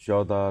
14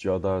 14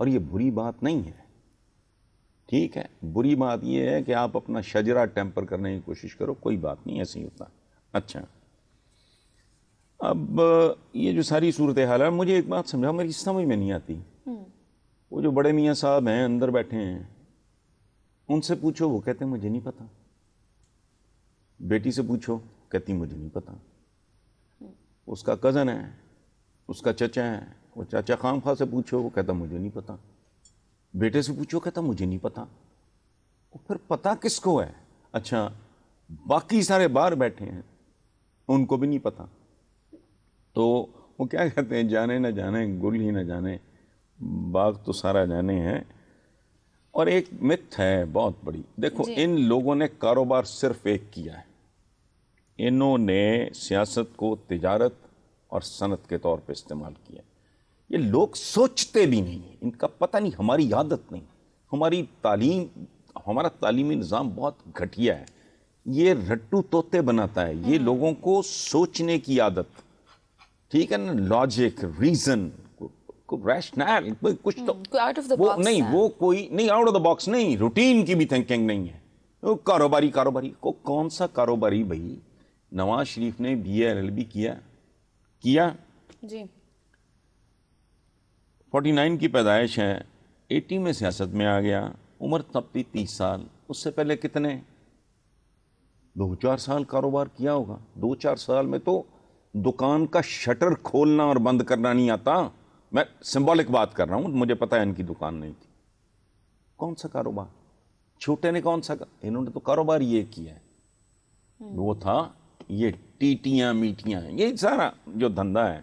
اور یہ بری بات نہیں ہے, ٹھیک ہے, بری بات یہ ہے کہ آپ اپنا شجرہ ٹیمپر کرنے کی کوشش کرو, کوئی بات نہیں, ایسے ہی ہوتا. اچھا, اب یہ جو ساری صورتحال ہے, مجھے ایک بات سمجھا, میری سمجھ میں نہیں آتی. وہ جو بڑے میاں صاحب ہیں اندر بیٹھے ہیں, ان سے پوچھو, وہ کہتے ہیں مجھے نہیں پتا. بیٹی سے پوچھو, کہتی مجھے نہیں پتا. اس کا کزن ہے, اس کا چچا ہے, وہ چاچا خام خواہ سے پوچھو, وہ کہتا مجھے نہیں پتا. بیٹے سے پوچھو, کہتا مجھے نہیں پتا. پھر پتا کس کو ہے؟ اچھا, باقی سارے باہر بیٹھے ہیں, ان کو بھی نہیں پتا. تو وہ کیا کہتے ہیں, جانے نہ جانے گل ہی نہ جانے, باغ تو سارا جانے ہیں. اور ایک مت ہے بہت بڑی, دیکھو ان لوگوں نے کاروبار صرف ایک کیا ہے, انہوں نے سیاست کو تجارت اور صنعت کے طور پہ استعمال کیا. یہ لوگ سوچتے بھی نہیں, ان کا پتہ نہیں, ہماری عادت نہیں, ہمارا تعلیمی نظام بہت گھٹیا ہے, یہ رٹو طوطے بناتا ہے. یہ لوگوں کو سوچنے کی عادت, ٹھیک ہے نا, لاجک, ریزن, ریشنل, کچھ تو وہ نہیں, وہ کوئی نہیں, آؤٹ آف دا باکس نہیں, روٹین کی بھی تھنکنگ نہیں ہے. کاروباری کو کون سا کاروباری بھائی؟ نواز شریف نے بی اے LLB کیا جی, 49 کی پیدائش ہے, 80 میں سیاست میں آ گیا, عمر تب بھی 30 سال. اس سے پہلے کتنے 2-4 سال کاروبار کیا ہوگا. 2-4 سال میں تو دکان کا شٹر کھولنا اور بند کرنا نہیں آتا. میں سمبولک بات کر رہا ہوں, مجھے پتا ہے ان کی دکان نہیں تھی. کون سا کاروبار؟ چھوٹے نے کون سا, انہوں نے تو کاروبار یہ کیا ہے, وہ تھا یہ ٹیٹیاں میٹیاں, یہ سارا جو دھندا ہے,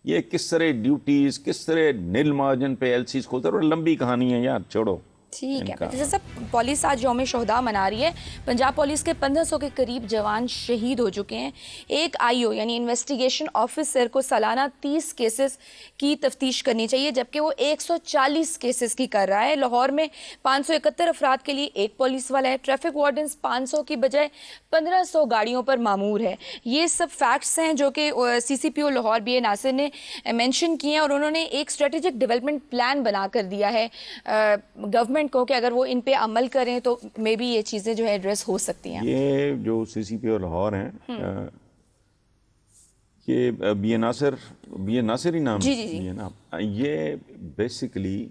یہ کس طرح ڈیوٹیز, کس طرح نیل مارجن پہ LCs کھولتے, اور لمبی کہانی ہے یار, چھوڑو. ٹھیک ہے. جیسا پولیس آج یوم شہداء منا رہی ہے, پنجاب پولیس کے 1500 کے قریب جوان شہید ہو چکے ہیں. ایک IO یعنی انویسٹیگیشن آفیسر کو سالانہ 30 کیسز کی تفتیش کرنی چاہیے, جبکہ وہ 140 کیسز کی کر رہا ہے. لاہور میں 571 افراد کے لیے ایک پولیس والا ہے. ٹریفک وارڈنز 500 کی بجائے 1500 گاڑیوں پر مامور ہے. یہ سب فیکٹس ہیں جو کہ CCPO لاہور BA ناصر نے مینشن کیے ہیں, اور انہوں نے ایک اسٹریٹجک ڈیولپمنٹ پلان بنا کر دیا ہے گورنمنٹ کو کہ اگر وہ ان پہ عمل کریں تو مے بی یہ چیزیں جو ہے ایڈریس ہو سکتی ہیں. یہ جو CCPO لاہور ہیں, یہ BA ناصر ہی نام ہے نا, یہ بیسیکلی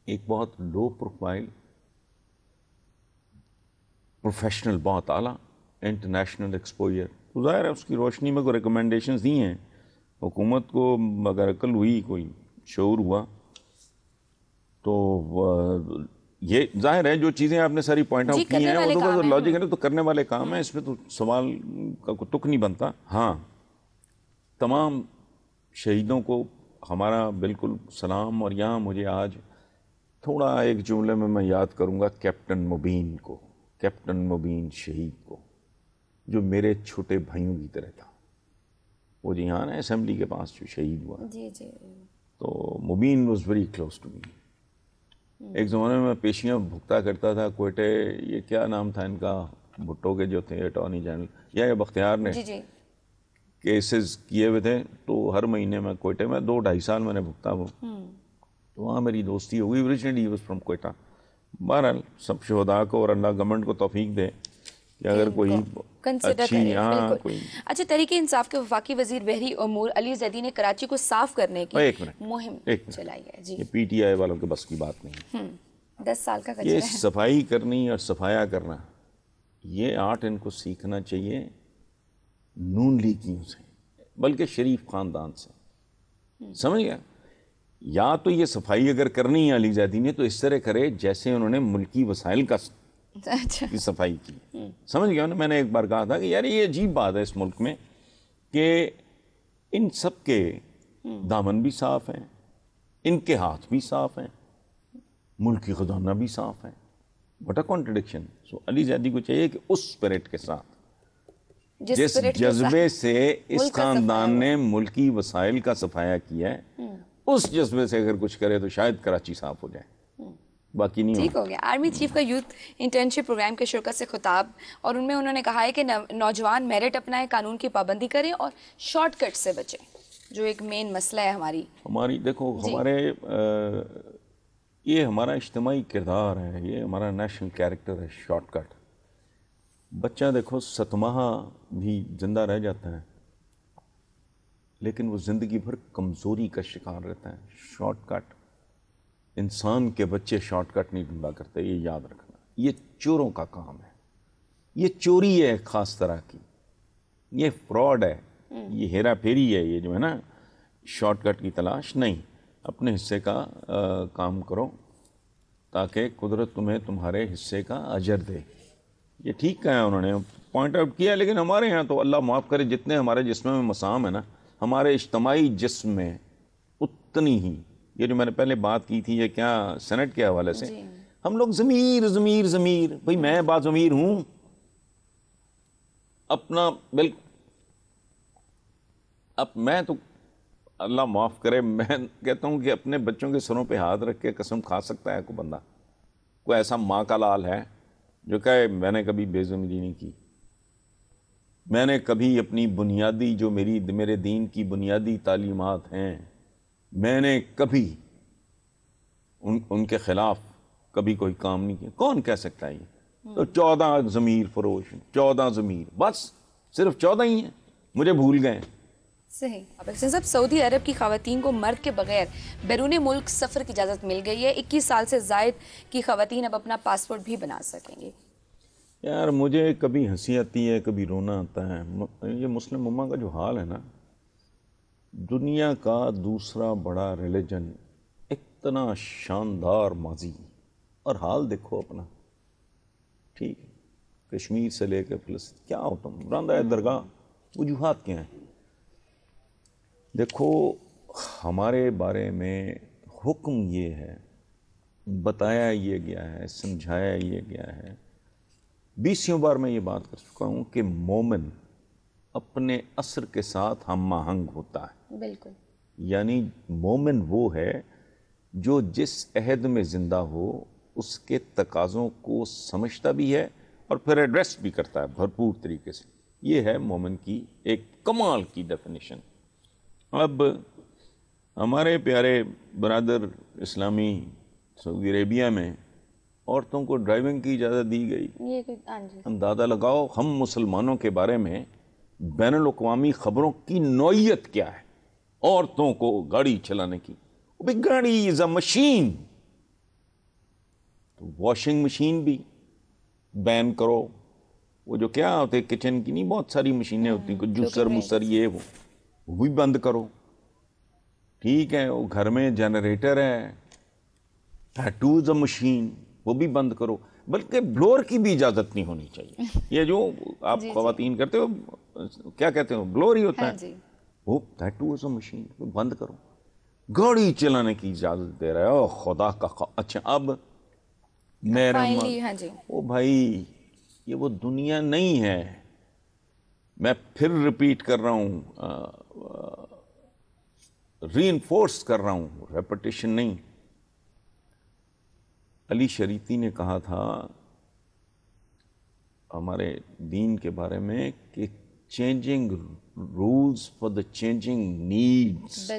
ایک بہت لو پروفائل پروفیشنل, بہت اعلیٰ انٹرنیشنل ایکسپوجر. تو ظاہر ہے اس کی روشنی میں کوئی ریکمنڈیشنز دی ہیں حکومت کو, اگر عقل ہوئی, کوئی شعور ہوا تو یہ ظاہر ہے جو چیزیں آپ نے ساری پوائنٹ آؤٹ کی ہیں, وہ تو لاجک ہے نا, تو کرنے والے کام ہیں, اس میں تو سوال کا کوئی تک نہیں بنتا. ہاں, تمام شہیدوں کو ہمارا بالکل سلام. اور یہاں مجھے آج تھوڑا ایک جملے میں یاد کروں گا کیپٹن مبین شہید کو, جو میرے چھوٹے بھائیوں کی طرح تھا. وہ جی ہاں نا اسمبلی کے پاس جو شہید ہوا, تو Mubeen was very close to me. ایک زمانے میں پیشیاں بھگتا کرتا تھا کوئٹے, یہ کیا نام تھا ان کا, بھٹو کے جو تھے اٹارنی جنرل, یا بختیار نے کیسز کیے ہوئے تھے, تو ہر مہینے میں کوئٹے میں 2-2.5 سال میں نے بھگتا وہ. تو وہاں میری دوستی ہوئی. Originally he was from Quetta. بہرحال سب شہداء کو اور اللہ گورنمنٹ کو توفیق دے کہ اگر کوئی اچھی. اچھا, تحریک انصاف کے وفاقی وزیر بحری امور علی زیدی نے کراچی کو صاف کرنے کی مہم چلائی ہے. جی, یہ PTI والوں کے بس کی بات نہیں. 10 سال کا یہ صفائی کرنی اور صفایا کرنا, یہ آرٹ ان کو سیکھنا چاہیے نون لیگیوں سے, بلکہ شریف خاندان سے. سمجھ گیا؟ یا تو یہ صفائی اگر کرنی ہے علی زیدی نے, تو اس طرح کرے جیسے انہوں نے ملکی وسائل کی صفائی کی. سمجھ گیا نا, میں نے ایک بار کہا تھا کہ یار یہ عجیب بات ہے اس ملک میں کہ ان سب کے دامن بھی صاف ہیں, ان کے ہاتھ بھی صاف ہیں, ملکی خزانہ بھی صاف ہے. What a contradiction. So Ali Zaidi کو چاہیے کہ اس اسپرٹ کے ساتھ, جس جذبے سے اس خاندان نے ملکی وسائل کا صفایا کیا ہے, اس جذبے سے اگر کچھ کرے تو شاید کراچی صاف ہو جائے, باقی نہیں. ٹھیک ہو گیا. آرمی چیف کا یوتھ انٹرنشپ پروگرام کے شرکت سے خطاب, اور انہوں نے کہا ہے کہ نوجوان میرٹ اپنائیں, قانون کی پابندی کریں اور شارٹ کٹ سے بچیں. جو ایک مین مسئلہ ہے ہماری دیکھو ہمارے یہ ہمارا اجتماعی کردار ہے، یہ ہمارا نیشنل کیریکٹر ہے، شارٹ کٹ. بچہ دیکھو 7 ماہ بھی زندہ رہ جاتا ہے لیکن وہ زندگی بھر کمزوری کا شکار رہتا ہے. شارٹ کٹ، انسان کے بچے شارٹ کٹ نہیں ڈھونڈا کرتے، یہ یاد رکھنا. یہ چوروں کا کام ہے، یہ چوری ہے ایک خاص طرح کی، یہ فراڈ ہے، یہ ہیرا پھیری ہے، یہ جو ہے نا شارٹ کٹ کی تلاش نہیں. اپنے حصے کا کام کرو تاکہ قدرت تمہیں تمہارے حصے کا اجر دے. یہ ٹھیک کہا انہوں نے، پوائنٹ آؤٹ کیا. لیکن ہمارے ہاں تو اللہ معاف کرے جتنے ہمارے جسم میں مسام ہے نا، ہمارے اجتماعی جسم میں اتنی ہی، یہ جو میں نے پہلے بات کی تھی یہ کیا سینٹ کے حوالے سے، ہم لوگ ضمیر ضمیر ضمیر، بھئی میں با ضمیر ہوں اپنا بالکل. اب میں تو اللہ معاف کرے، میں کہتا ہوں کہ اپنے بچوں کے سروں پہ ہاتھ رکھ کے قسم کھا سکتا ہے کوئی بندہ، کوئی ایسا ماں کا لال ہے جو کہے میں نے کبھی بے ضمیری نہیں کی، میں نے کبھی اپنی بنیادی جو میرے دین کی بنیادی تعلیمات ہیں، میں نے کبھی ان کے خلاف کبھی کوئی کام نہیں کیا. کون کہہ سکتا ہے یہ؟ تو 14 ضمیر فروش، 14 ضمیر، بس صرف 14 ہی ہیں، مجھے بھول گئے. صحیح. صاحب سعودی عرب کی خواتین کو مرد کے بغیر بیرون ملک سفر کی اجازت مل گئی ہے. 21 سال سے زائد کی خواتین اب اپنا پاسپورٹ بھی بنا سکیں گی. یار مجھے کبھی ہنسی آتی ہے کبھی رونا آتا ہے. یہ مسلم امہ کا جو حال ہے نا، دنیا کا دوسرا بڑا ریلیجن، اتنا شاندار ماضی، اور حال دیکھو اپنا. ٹھیک ہے، کشمیر سے لے کے فلسطین، کیا ہوتا ہوں راندہ درگاہ، وجوہات کیا ہیں؟ دیکھو ہمارے بارے میں حکم یہ ہے، بتایا یہ گیا ہے، سمجھایا یہ گیا ہے. 20 بار میں یہ بات کر چکا ہوں کہ مومن اپنے عصر کے ساتھ ہم آہنگ ہوتا ہے. بالکل. یعنی مومن وہ ہے جو جس عہد میں زندہ ہو اس کے تقاضوں کو سمجھتا بھی ہے اور پھر ایڈریس بھی کرتا ہے بھرپور طریقے سے. یہ ہے مومن کی ایک کمال کی ڈیفینیشن. اب ہمارے پیارے برادر اسلامی سعودی عربیہ میں عورتوں کو ڈرائیونگ کی اجازت دی گئی. اندازہ لگاؤ ہم مسلمانوں کے بارے میں بین الاقوامی خبروں کی نوعیت کیا ہے. عورتوں کو گاڑی چلانے کی، گاڑی از اے مشین، تو واشنگ مشین بھی بین کرو. وہ جو کیا ہوتے کچن کی نہیں، بہت ساری مشینیں ہوتی ہیں، جوسر موسر یہ وہ بھی بند کرو. ٹھیک ہے، وہ گھر میں جنریٹر ہے، ٹیٹو از اے مشین، وہ بھی بند کرو. بلکہ بلور کی بھی اجازت نہیں ہونی چاہیے. یہ جو آپ خواتین کرتے ہو کیا کہتے ہو، بلور ہی ہوتا ہے، وہ ٹیٹو از اے مشین، بند کرو. گاڑی چلانے کی اجازت دے رہے ہو، خدا کا اچھا اب میرا او بھائی یہ وہ دنیا نہیں ہے. میں پھر ریپیٹ کر رہا ہوں، ری انفورس کر رہا ہوں، ریپیٹیشن نہیں. علی شریعتی نے کہا تھا ہمارے دین کے بارے میں کہ changing rules for the changing needs,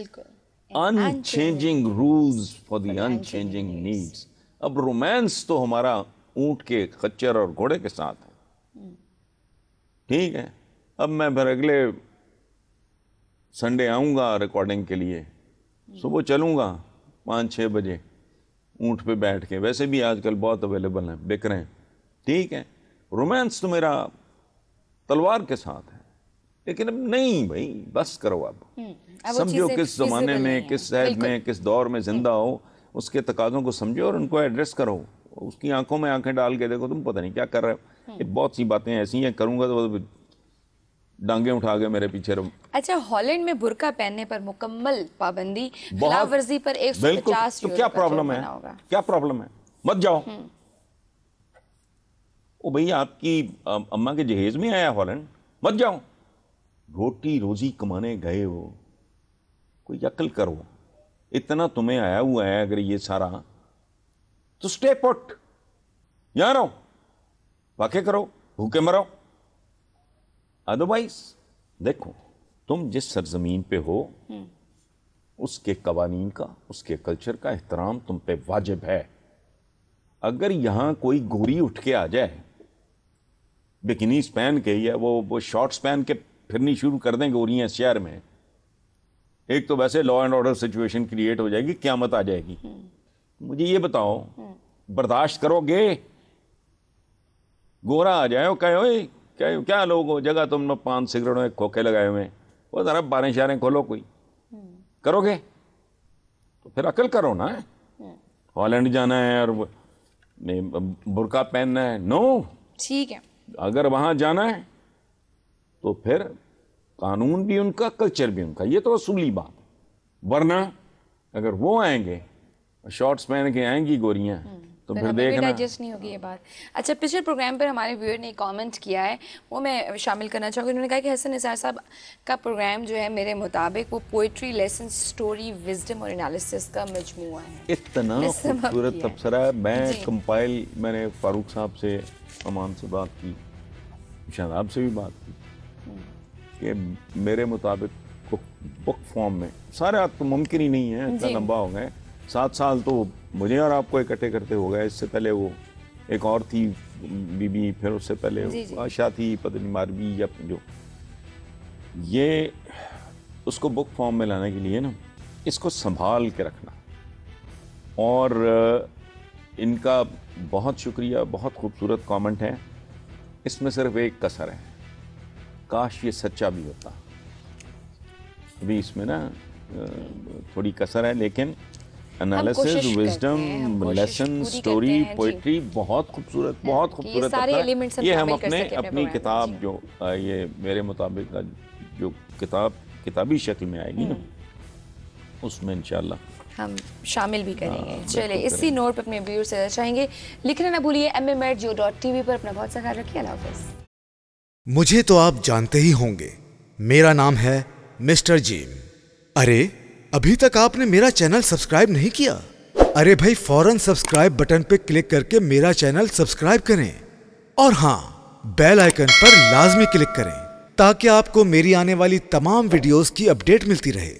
unchanging rules for the unchanging needs. اب رومانس تو ہمارا اونٹ کے خچر اور گھوڑے کے ساتھ ہے. ٹھیک ہے، اب میں پھر اگلے سنڈے آؤں گا ریکارڈنگ کے لیے، صبح چلوں گا 5-6 بجے اونٹ پہ بیٹھ کے. ویسے بھی آج کل بہت اویلیبل ہیں، بک رہے ہیں. ٹھیک ہے، رومانس تو میرا تلوار کے ساتھ ہے. لیکن اب نہیں بھائی، بس کرو. اب سمجھو کس زمانے میں، کس عہد میں، کس دور میں زندہ ہو، اس کے تقاضوں کو سمجھو اور ان کو ایڈریس کرو. اس کی آنکھوں میں آنکھیں ڈال کے دیکھو، تم پتہ نہیں کیا کر رہے ہو. بہت سی باتیں ایسی ہیں کروں گا تو ڈانگیں اٹھا کے میرے پیچھے رہو. اچھا، ہالینڈ میں برقع پہننے پر مکمل پابندی، خلاف ورزی پر 150 تو کیا پرابلم ہے؟ کیا پرابلم ہے؟ مت جاؤ. او بھئی آپ کی اماں کے جہیز میں آیا ہالینڈ، مت جاؤ. روٹی روزی کمانے گئے ہو، کوئی عقل کرو. اتنا تمہیں آیا ہوا ہے اگر یہ سارا، تو سٹے پٹ، یہاں رہو، واقع کرو، بھوکے مرو. ادروائز دیکھو تم جس سرزمین پہ ہو اس کے قوانین کا، اس کے کلچر کا احترام تم پہ واجب ہے. اگر یہاں کوئی گوری اٹھ کے آ جائے بکنیز پہن کے یا وہ شارٹس پہن کے پھرنی شروع کر دیں گوریاں اس شہر میں، ایک تو ویسے law and order situation create ہو جائے گی، قیامت آ جائے گی. مجھے یہ بتاؤ برداشت کرو گے؟ گورا آ جائے کہے ہوئے کیا لوگ جگہ تم نے 5 سگریٹوں میں کھوکھے لگائے ہوئے، وہ ذرا 12 اشاریں کھولو، کوئی کرو گے تو پھر عقل کرو نا. ہالینڈ جانا ہے اور برقع پہننا ہے، نو ٹھیک ہے. اگر وہاں جانا ہے تو پھر قانون بھی ان کا، کلچر بھی ان کا، یہ تو اصولی بات ہے. ورنہ اگر وہ آئیں گے شارٹس پہن کے آئیں گی گوریاں تو پھر دیکھنا ڈائجسٹ نہیں ہوگی یہ بات. اچھا، پچھلے پروگرام پر ہمارے ویور نے کامنٹ کیا ہے، وہ میں شامل کرنا چاہوں گی. انہوں نے کہا کہ حسن نثار صاحب کا پروگرام جو ہے میرے مطابق وہ پوئٹری، لیسن، سٹوری، وزڈم اور انالیسس کا مجموعہ ہے. اتنا خوبصورت تبصرہ ہے. میں کمپائل، میں نے فاروق صاحب سے، امان سے بات کی، شہزاب سے بھی بات کی کہ میرے مطابق بک فارم میں سارے آپ تو ممکن ہی نہیں ہے، اتنا لمبا ہو گئے. 7 سال تو مجھے اور آپ کو اکٹھے کرتے ہو گئے. اس سے پہلے وہ ایک اور تھی بی بی، پھر اس سے پہلے آشا تھی، پتہ نہیں ماروی یا جو. یہ اس کو بک فارم میں لانے کے لیے نا اس کو سنبھال کے رکھنا. اور ان کا بہت شکریہ، بہت خوبصورت کامنٹ ہے. اس میں صرف ایک کسر ہے، کاش یہ سچا بھی ہوتا. ابھی اس میں نا تھوڑی کسر ہے، لیکن analysis, wisdom, lesson, story, poetry بہت خوبصورت، بہت خوبصورت. یہ ہم اپنی کتاب جو یہ میرے مطابق جو کتابی شکل میں آئے گی نا، اس میں انشاءاللہ ہم شامل بھی کریں گے. چلے اسی نوٹ پر اپنے ویور سے چاہیں گے لکھنا نہ بھولیے mm@jo.tv پر. اپنا بہت سا خیال رکھیے. اللہ حافظ. مجھے تو آپ جانتے ہی ہوں گے، میرا نام ہے مسٹر جیم. ارے ابھی تک آپ نے میرا چینل سبسکرائب نہیں کیا؟ ارے بھائی فوراً سبسکرائب بٹن پہ کلک کر کے میرا چینل سبسکرائب کریں، اور ہاں بیل آئیکن پر لازمی کلک کریں تاکہ آپ کو میری آنے والی تمام ویڈیوز کی اپڈیٹ ملتی رہے.